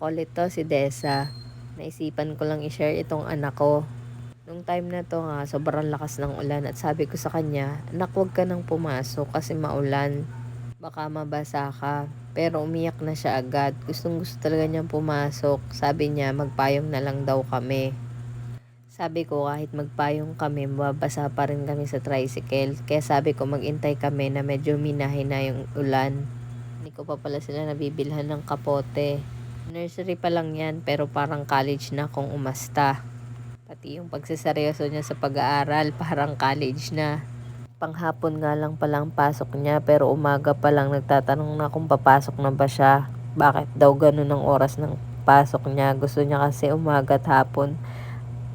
Makulit 'to si Dessa. Naisipan ko lang i-share itong anak ko. Nung time na 'to nga sobrang lakas ng ulan at sabi ko sa kanya, "Anak, huwag ka nang pumasok kasi maulan, baka mabasa ka." Pero umiyak na siya agad, gustong-gusto talaga niyang pumasok. Sabi niya magpayong na lang daw kami. Sabi ko kahit magpayong kami mababasa pa rin kami sa tricycle. Kaya sabi ko mag-intay kami na medyo minahin na yung ulan. Hindi ko pa pala sila nabibilhan ng kapote. Nursery pa lang yan pero parang college na kung umasta. Pati yung pagseseryoso niya sa pag-aaral parang college na. Panghapon nga lang palang pasok niya pero umaga pa lang nagtatanong na kung papasok na ba siya. Bakit daw ganun ang oras ng pasok niya? Gusto niya kasi umaga at hapon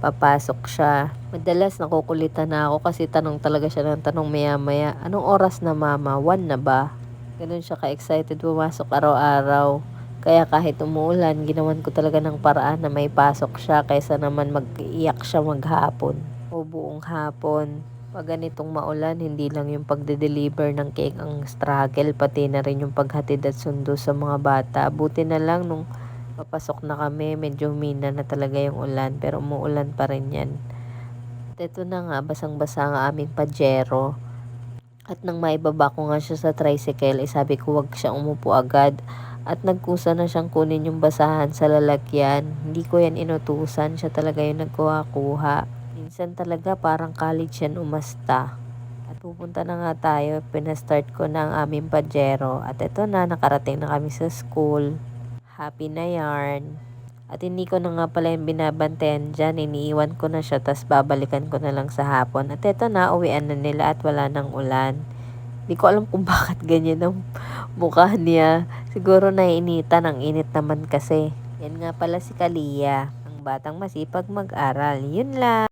papasok siya. Madalas nakukulitan na ako kasi tanong talaga siya ng tanong maya-maya. Anong oras na mama? 1 na ba? Ganun siya ka-excited pumasok araw-araw. Kaya kahit umuulan, ginawan ko talaga ng paraan na may pasok siya kaysa naman mag-iyak siya maghapon o buong hapon. Pag ganitong maulan, hindi lang yung pagde-deliver ng cake ang struggle, pati na rin yung paghatid at sundo sa mga bata. Buti na lang nung papasok na kami, medyo humina na talaga yung ulan, pero umuulan pa rin yan. At ito na nga, basang-basa ang aming Pajero. At nang maibaba ko nga siya sa tricycle, sabi ko wag siyang umupo agad. At nagkusa na siyang kunin yung basahan sa lalagyan. Hindi ko yan inutusan, siya talaga yung nagkuha-kuha. Minsan talaga parang college yan umasta. At pupunta na nga tayo, pinastart ko na ang aming Pajero. At ito na, nakarating na kami sa school. Happy na yarn. At hindi ko na nga pala yung binabantayan dyan. Iniiwan ko na siya, tas babalikan ko na lang sa hapon. At eto na, uwian na nila at wala nang ulan. Hindi ko alam kung bakit ganyan ang mukha niya. Siguro naiinitan, ang init naman kasi. Yan nga pala si Kalia, ang batang masipag mag-aral. Yun lang.